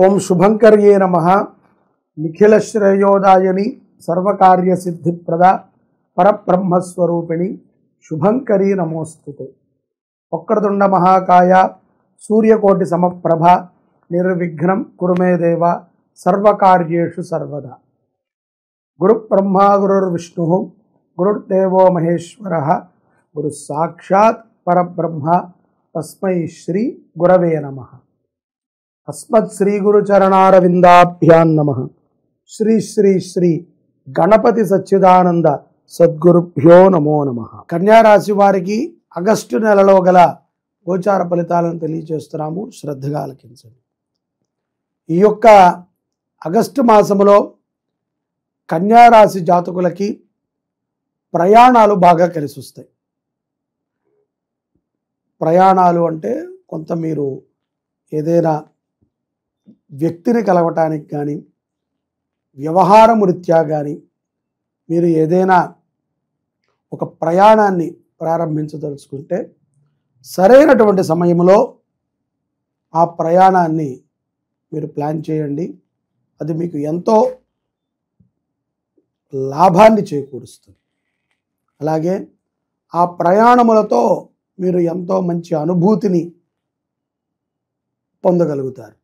ఓం శుభంకర్యే నమః. నిఖిల శ్రేయోదాయని సర్వకార్య సిద్ధిప్రద పరబ్రహ్మస్వరూపిణి శుభంకరీ నమోస్తుతే. వక్రతుండ మహాకాయ సూర్యకోటి సమప్రభ నిర్విఘ్నం కురుమే దేవ సర్వకార్యేషు సర్వదా. గురుబ్రహ్మా గురుర్విష్ణుః గురుర్దేవో మహేశ్వరః గురు సాక్షాత్ పరబ్రహ్మ తస్మై శ్రీ గురవే నమః. అస్మత్ శ్రీ గురు చరణారవిందాభ్యాం నమః. శ్రీ శ్రీ శ్రీ గణపతి సచ్చిదానంద సద్గురుభ్యో నమో నమః. కన్యా రాశి వారికి ఆగస్టు నెలలో గల గోచార ఫలితాలను తెలియజేస్తున్నాము, శ్రద్ధగా ఆలకించండి. ఈ యొక్క ఆగస్టు మాసములో కన్యా రాశి జాతకులకి ప్రయాణాలు బాగా కలిసి వస్తాయి. ప్రయాణాలు అంటే కొంత మీరు ఏదైనా వ్యక్తిని కలవటానికి కానీ, వ్యవహారం రీత్యా కానీ మీరు ఏదైనా ఒక ప్రయాణాన్ని ప్రారంభించదలుచుకుంటే సరైనటువంటి సమయంలో ఆ ప్రయాణాన్ని మీరు ప్లాన్ చేయండి. అది మీకు ఎంతో లాభాన్ని చేకూరుస్తుంది. అలాగే ఆ ప్రయాణములతో మీరు ఎంతో మంచి అనుభూతిని పొందగలుగుతారు.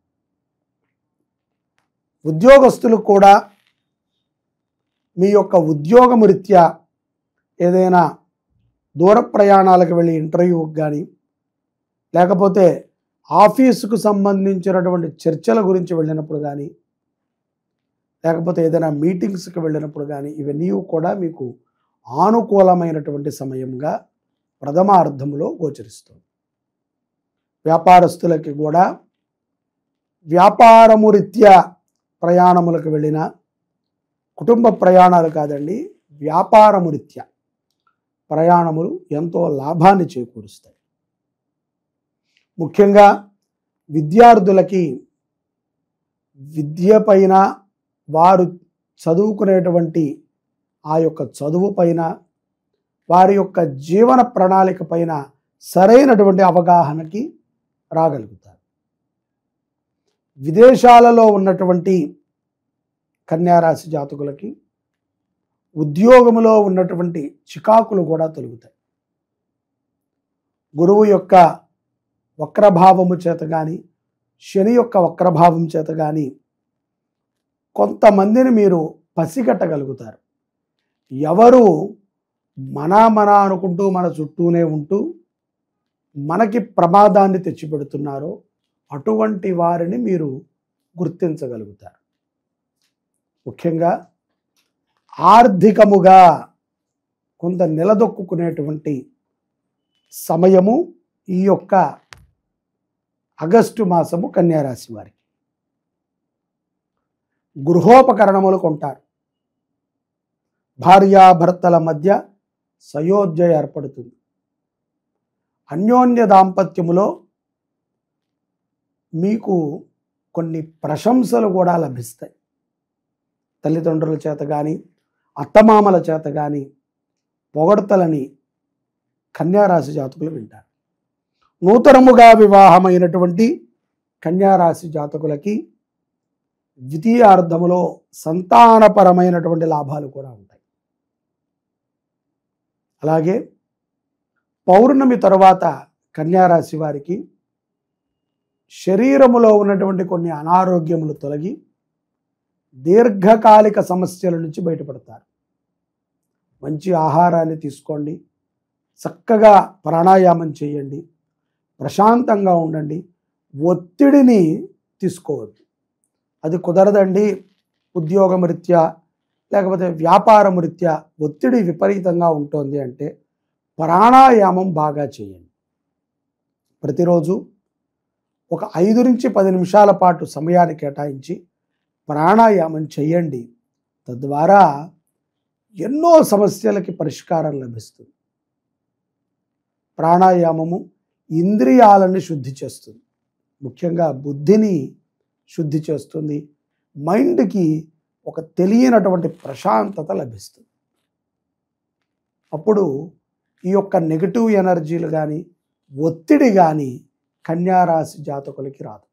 ఉద్యోగస్తులు కూడా మీ యొక్క ఉద్యోగము రీత్యా ఏదైనా దూర ప్రయాణాలకు వెళ్ళి ఇంటర్వ్యూకి కానీ, లేకపోతే ఆఫీసుకు సంబంధించినటువంటి చర్చల గురించి వెళ్ళినప్పుడు కానీ, లేకపోతే ఏదైనా మీటింగ్స్కి వెళ్ళినప్పుడు కానీ, ఇవన్నీ కూడా మీకు ఆనుకూలమైనటువంటి సమయంగా ప్రథమార్థములో గోచరిస్తుంది. వ్యాపారస్తులకి కూడా వ్యాపారము రీత్యా ప్రయాణములకు వెళ్ళిన, కుటుంబ ప్రయాణాలు కాదండి, వ్యాపారము రీత్యా ప్రయాణములు ఎంతో లాభాన్ని చేకూరుస్తాయి. ముఖ్యంగా విద్యార్థులకి విద్య పైన, వారు చదువుకునేటువంటి ఆ యొక్క చదువు పైన, వారి యొక్క జీవన ప్రణాళిక పైన సరైనటువంటి అవగాహనకి రాగలుగుతారు. విదేశాలలో ఉన్నటువంటి కన్యారాశి జాతకులకి ఉద్యోగములో ఉన్నటువంటి చికాకులు కూడా తొలగుతాయి. గురువు యొక్క వక్రభావము చేత కానీ, శని యొక్క వక్రభావం చేత కానీ కొంతమందిని మీరు పసిగట్టగలుగుతారు. ఎవరు మన అనుకుంటూ మన చుట్టూనే ఉంటూ మనకి ప్రమాదాన్ని తెచ్చిపెడుతున్నారో అటువంటి వారిని మీరు గుర్తించగలుగుతారు. ముఖ్యంగా ఆర్థికముగా కొంత నిలదొక్కునేటువంటి సమయము ఈ యొక్క ఆగస్టు మాసము కన్యారాశి వారికి. గృహోపకరణములు కొంటారు. భార్యాభర్తల మధ్య సయోధ్య ఏర్పడుతుంది. అన్యోన్య దాంపత్యములో మీకు కొన్ని ప్రశంసలు కూడా లభిస్తాయి. తల్లిదండ్రుల చేత కానీ, అత్తమామల చేత కానీ పొగడ్తలని కన్యారాశి జాతకులు వింటారు. నూతనముగా వివాహమైనటువంటి కన్యారాశి జాతకులకి ద్వితీయార్థములో సంతానపరమైనటువంటి లాభాలు కూడా ఉంటాయి. అలాగే పౌర్ణమి తరువాత కన్యారాశి వారికి శరీరములో ఉన్నటువంటి కొన్ని అనారోగ్యములు తొలగి దీర్ఘకాలిక సమస్యల నుంచి బయటపడతారు. మంచి ఆహారాన్ని తీసుకోండి, చక్కగా ప్రాణాయామం చేయండి, ప్రశాంతంగా ఉండండి. ఒత్తిడిని తీసుకోవద్దు. అది కుదరదండి, ఉద్యోగం రీత్యా లేకపోతే వ్యాపారం రీత్యా ఒత్తిడి విపరీతంగా ఉంటుంది అంటే ప్రాణాయామం బాగా చేయండి. ప్రతిరోజు ఒక 5 నుంచి 10 నిమిషాల పాటు సమయాన్ని కేటాయించి ప్రాణాయామం చేయండి. తద్వారా ఎన్నో సమస్యలకి పరిష్కారం లభిస్తుంది. ప్రాణాయామము ఇంద్రియాలను శుద్ధి చేస్తుంది. ముఖ్యంగా బుద్ధిని శుద్ధి చేస్తుంది. మైండ్కి ఒక తెలియనటువంటి ప్రశాంతత లభిస్తుంది. అప్పుడు ఈ యొక్క నెగటివ్ ఎనర్జీలు కానీ, ఒత్తిడి కానీ కన్యారాశి జాతకులకి రాదు.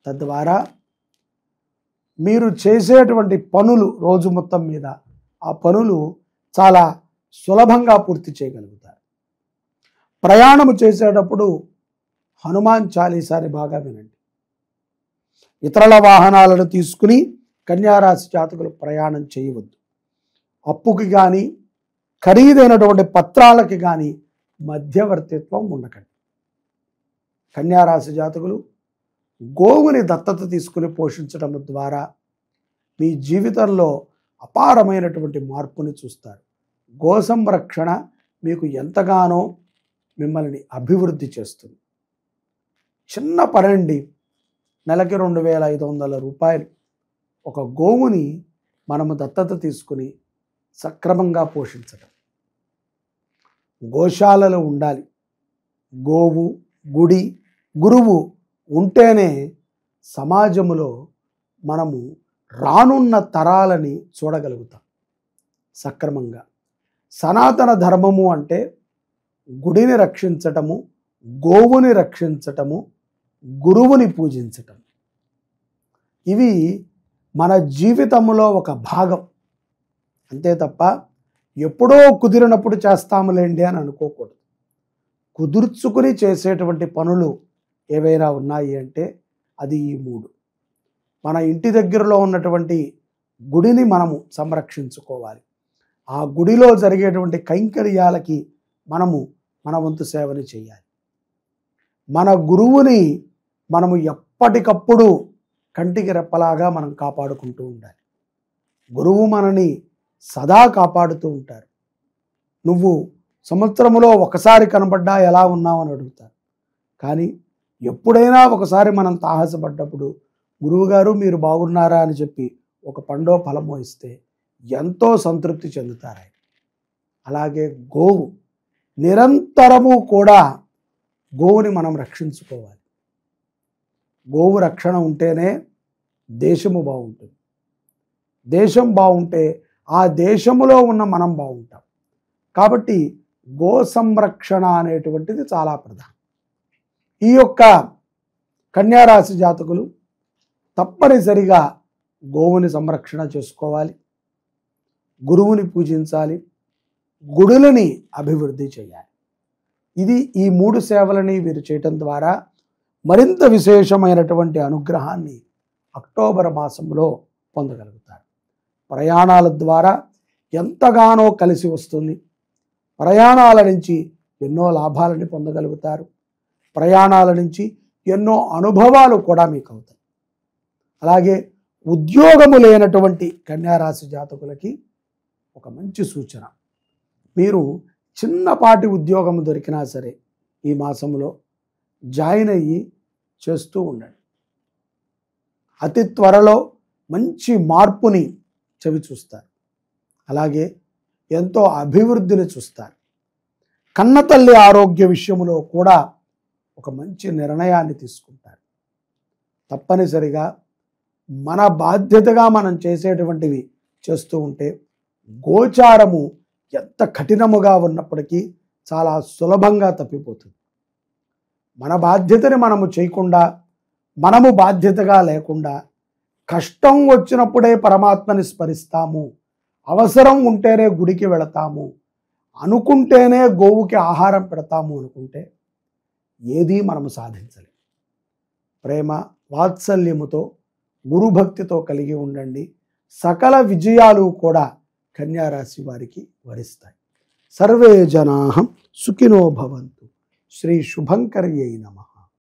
తద్వారా మీరు చేసేటువంటి పనులు రోజు మొత్తం మీద ఆ పనులు చాలా సులభంగా పూర్తి చేయగలుగుతారు. ప్రయాణము చేసేటప్పుడు హనుమాన్ చాలీసాని బాగా వినండి. ఇతరుల వాహనాలను తీసుకుని కన్యారాశి జాతకులు ప్రయాణం చేయవద్దు. అప్పుకి కానీ ఖరీదైనటువంటి పత్రాలకి కానీ మధ్యవర్తిత్వం ఉండకండి. కన్యారాశి జాతకులు గోవుని దత్తత తీసుకుని పోషించడం ద్వారా మీ జీవితంలో అపారమైనటువంటి మార్పుని చూస్తారు. గో సంరక్షణ మీకు ఎంతగానో మిమ్మల్ని అభివృద్ధి చేస్తుంది. చిన్న పనండి, నెలకి 2,500 రూపాయలు. ఒక గోవుని మనము దత్తత తీసుకుని సక్రమంగా పోషించడం. గోశాలలో ఉండాలి. గోవు, గుడి, గురువు ఉంటేనే సమాజంలో మనము రానున్న తరాలని చూడగలుగుతాం సక్రమంగా. సనాతన ధర్మము అంటే గుడిని రక్షించటము, గోవుని రక్షించటము, గురువుని పూజించటం. ఇవి మన జీవితంలో ఒక భాగం. అంతే తప్ప ఎప్పుడో కుదిరినప్పుడు చేస్తాములేండి అని అనుకోకూడదు. కుదుర్చుకుని చేసేటువంటి పనులు ఏవైనా ఉన్నాయి అంటే అది ఈ 3. మన ఇంటి దగ్గరలో ఉన్నటువంటి గుడిని మనము సంరక్షించుకోవాలి. ఆ గుడిలో జరిగేటువంటి కైంకర్యాలకి మనము మన వంతు సేవని చేయాలి. మన గురువుని మనము ఎప్పటికప్పుడు కంటికి రెప్పలాగా మనం కాపాడుకుంటూ ఉండాలి. గురువు మనని సదా కాపాడుతూ ఉంటారు. నువ్వు సంవత్సరంలో ఒకసారి కనబడ్డా ఎలా ఉన్నావు అని అడుగుతారు. కానీ ఎప్పుడైనా ఒకసారి మనం తాహసపడ్డప్పుడు గురువుగారు మీరు బాగున్నారా అని చెప్పి ఒక పండో ఫలమో ఇస్తే ఎంతో సంతృప్తి చెందుతారు. అలాగే గోవు నిరంతరము కూడా గోవుని మనం రక్షించుకోవాలి. గోవు రక్షణ ఉంటేనే దేశము బాగుంటుంది. దేశం బాగుంటే ఆ దేశములో ఉన్న మనం బాగుంటాం. కాబట్టి గో సంరక్షణ అనేటువంటిది చాలా ప్రధానం. ఈ యొక్క కన్యారాశి జాతకులు తప్పనిసరిగా గోవుని సంరక్షణ చేసుకోవాలి, గురువుని పూజించాలి, గుడులని అభివృద్ధి చేయాలి. ఇది ఈ 3 సేవలని వీరు చేయటం ద్వారా మరింత విశేషమైనటువంటి అనుగ్రహాన్ని అక్టోబర్ మాసంలో పొందగలుగుతారు. ప్రయాణాల ద్వారా ఎంతగానో కలిసి వస్తుంది. ప్రయాణాల నుంచి ఎన్నో లాభాలని పొందగలుగుతారు. ప్రయాణాల నుంచి ఎన్నో అనుభవాలు కూడా మీకు అవుతాయి. అలాగే ఉద్యోగము లేనటువంటి కన్యారాశి జాతకులకి ఒక మంచి సూచన. మీరు చిన్నపాటి ఉద్యోగం దొరికినా సరే ఈ మాసంలో జాయిన్ అయ్యి చేస్తూ ఉండండి. అతి త్వరలో మంచి మార్పుని చవి చూస్తారు. అలాగే ఎంతో అభివృద్ధిని చూస్తారు. కన్నతల్లి ఆరోగ్య విషయంలో కూడా ఒక మంచి నిర్ణయాన్ని తీసుకుంటారు. తప్పనిసరిగా మన బాధ్యతగా మనం చేసేటువంటివి చేస్తూ ఉంటే గోచారము ఎంత కఠినముగా ఉన్నప్పటికీ చాలా సులభంగా తప్పిపోతుంది. మన బాధ్యతని మనము చేయకుండా, మనము బాధ్యతగా లేకుండా కష్టం వచ్చినప్పుడే పరమాత్మని స్మరిస్తాము, అవసరం ఉంటేనే గుడికి వెళతాము, అనుకుంటేనే గోవుకి ఆహారం పెడతాము అనుకుంటే ఏదీ మనము సాధించలేము. ప్రేమ వాత్సల్యముతో గురుభక్తితో కలిగి ఉండండి. సకల విజయాలు కూడా కన్యారాశి వారికి వరిస్తాయి. సర్వే జనాః సుఖినో భవంతు. శ్రీ శుభంకర్యై నమః.